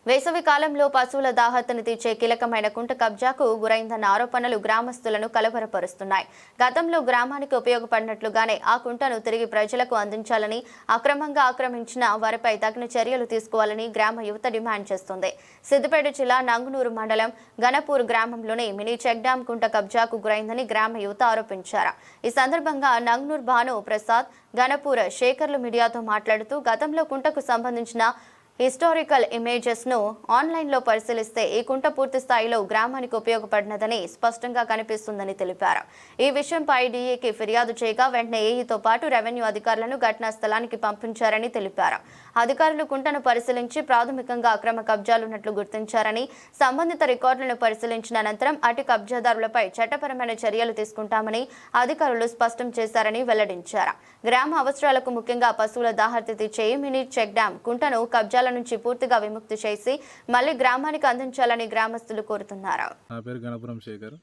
వేసవి కాలంలో పశువుల దాహతను తీర్చే కీలకమైన కుంట కబ్జాకు గురైందన్న ఆరోపణలు గ్రామస్తులను కలవరపరుస్తున్నాయి. గతంలో గ్రామానికి ఉపయోగపడినట్లుగానే ఆ కుంటను తిరిగి ప్రజలకు అందించాలని, అక్రమంగా ఆక్రమించిన వారిపై తగిన చర్యలు తీసుకోవాలని గ్రామ యువత డిమాండ్ చేస్తుంది. సిద్దిపేట జిల్లా నంగునూరు మండలం గణపూర్ గ్రామంలోని మినీ చెక్ డ్యాం కుంట కబ్జాకు గురైందని గ్రామ యువత ఆరోపించారు. ఈ సందర్భంగా నంగునూరు భాను ప్రసాద్, గణపూర్ శేఖర్లు మీడియాతో మాట్లాడుతూ గతంలో కుంటకు సంబంధించిన హిస్టారికల్ ఇమేజెస్ ను ఆన్లైన్ లో పరిశీలిస్తే ఈ కుంట పూర్తి స్థాయిలో గ్రామానికి ఉపయోగపడినదని స్పష్టంగా కనిపిస్తుందని తెలిపారు. ఈ విషయంపై డీఏకి ఫిర్యాదు చేయగా వెంటనే ఏఈతో పాటు రెవెన్యూ అధికారులను ఘటనా స్థలానికి పంపించారని తెలిపారు. అధికారులు కుంటను పరిశీలించి ప్రాథమికంగా అక్రమ కబ్జాలున్నట్లు గుర్తించారని, సంబంధిత రికార్డులను పరిశీలించిన అనంతరం అటు కబ్జాదారులపై చట్టపరమైన చర్యలు తీసుకుంటామని అధికారులు స్పష్టం చేశారని వెల్లడించారు. గ్రామ అవసరాలకు ముఖ్యంగా పశువుల దాహర్తి తీర్చే మినీ చెక్ డ్యాం కుంటను కబ్జాల నుంచి పూర్తిగా విముక్తి చేసి మళ్లీ గ్రామానికి అందించాలని గ్రామస్తులు కోరుతున్నారు. నా పేరు గణపురం శేఖర్.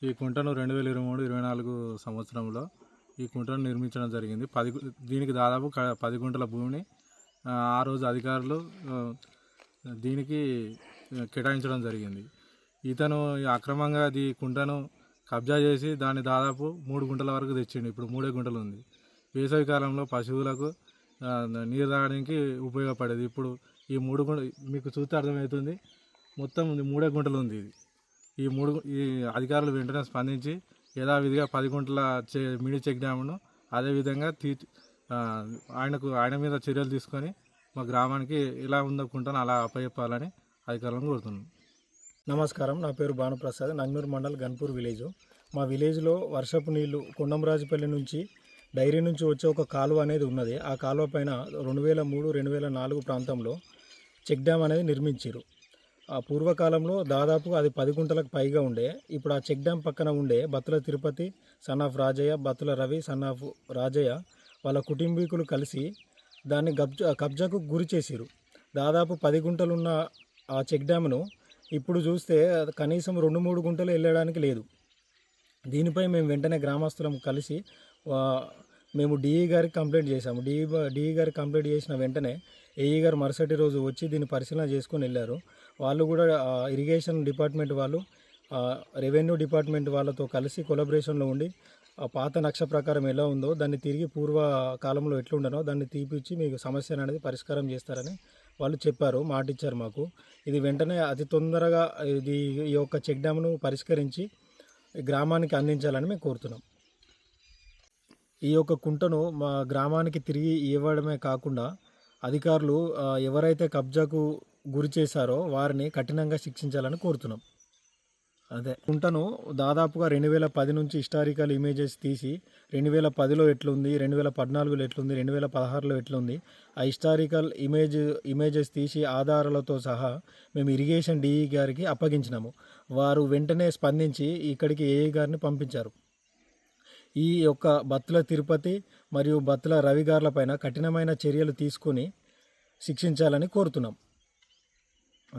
ఈ కుంటను 2023-24 సంవత్సరంలో ఈ కుంటను నిర్మించడం జరిగింది. దీనికి దాదాపు 10 గుంటల భూమిని ఆ రోజు అధికారులు దీనికి కేటాయించడం జరిగింది. ఇతను అక్రమంగా ఈ కుంటను కబ్జా చేసి దాన్ని దాదాపు 3 గుంటల వరకు తెచ్చిండు. ఇప్పుడు 3 గుంటలు ఉంది. వేసవి కాలంలో పశువులకు నీరు తాగడానికి ఉపయోగపడేది. ఇప్పుడు ఈ 3 గుంటలు మీకు చూస్తే అర్థమవుతుంది. మొత్తం 3 గుంటలు ఉంది. ఈ అధికారులు వెంటనే స్పందించి యథావిధిగా 10 గుంటల మినీ చెక్ డ్యామ్ను అదేవిధంగా ఆయన మీద చర్యలు తీసుకొని మా గ్రామానికి ఎలా ఉందనుకుంటానో అలా అప్పచెప్పాలని అధికారులను కోరుతున్నాను. నమస్కారం, నా పేరు భానుప్రసాద్, నంగనూరు మండల్ గన్పూర్ విలేజ్. మా విలేజ్లో వర్షపు నీళ్లు కొండంరాజుపల్లి నుంచి డైరీ నుంచి వచ్చే ఒక కాలువ అనేది ఉన్నది. ఆ కాలువ పైన 2003-2004 ప్రాంతంలో చెక్ డ్యామ్ అనేది నిర్మించారు. ఆ పూర్వకాలంలో దాదాపు అది 10 గుంటలకు పైగా ఉండే. ఇప్పుడు ఆ చెక్ డ్యామ్ పక్కన ఉండే Battula Tirupati, son of Rajayya, Battula Ravi, son of Rajayya వాళ్ళ కుటుంబీకులు కలిసి దాన్ని కబ్జాకు గురి చేసిరు. దాదాపు 10 గుంటలున్న ఆ చెక్ డ్యామ్ను ఇప్పుడు చూస్తే కనీసం 2-3 గుంటలు వెళ్ళడానికి లేదు. దీనిపై మేము వెంటనే గ్రామస్తులం కలిసి మేము డిఈ గారికి కంప్లైంట్ చేశాము. డిఈ గారికి కంప్లైంట్ చేసిన వెంటనే ఏఈ గారు మరుసటి రోజు వచ్చి దీన్ని పరిశీలన చేసుకొని వెళ్ళారు. వాళ్ళు కూడా ఇరిగేషన్ డిపార్ట్మెంట్ వాళ్ళు, రెవెన్యూ డిపార్ట్మెంట్ వాళ్ళతో కలిసి కొలాబరేషన్లో ఉండి పాత నక్ష ప్రకారం ఎలా ఉందో దాన్ని తిరిగి పూర్వకాలంలో ఎట్లుండనో దాన్ని తీపిచ్చి మీకు సమస్య అనేది పరిష్కారం చేస్తారని వాళ్ళు చెప్పారు, మాట ఇచ్చారు మాకు. ఇది వెంటనే అతి తొందరగా ఈ యొక్క చెక్ డ్యామ్ను పరిష్కరించి గ్రామానికి అందించాలని మేము కోరుతున్నాం. ఈ యొక్క కుంటను మా గ్రామానికి తిరిగి ఇవ్వడమే కాకుండా అధికారులు ఎవరైతే కబ్జాకు గురి చేశారో వారిని కఠినంగా శిక్షించాలని కోరుతున్నాం. అదే కుంటను దాదాపుగా 2010 నుంచి హిస్టారికల్ ఇమేజెస్ తీసి 2010లో ఎట్లుంది, 2014లో ఎట్లుంది, 2016లో ఎట్లుంది ఆ హిస్టారికల్ ఇమేజెస్ తీసి ఆధారాలతో సహా మేము ఇరిగేషన్ డిఈ గారికి అప్పగించినాము. వారు వెంటనే స్పందించి ఇక్కడికి ఏఈ గారిని పంపించారు. ఈ యొక్క బత్తుల తిరుపతి మరియు బత్తుల రవి గార్ల పైన కఠినమైన చర్యలు తీసుకొని శిక్షించాలని కోరుతున్నాం.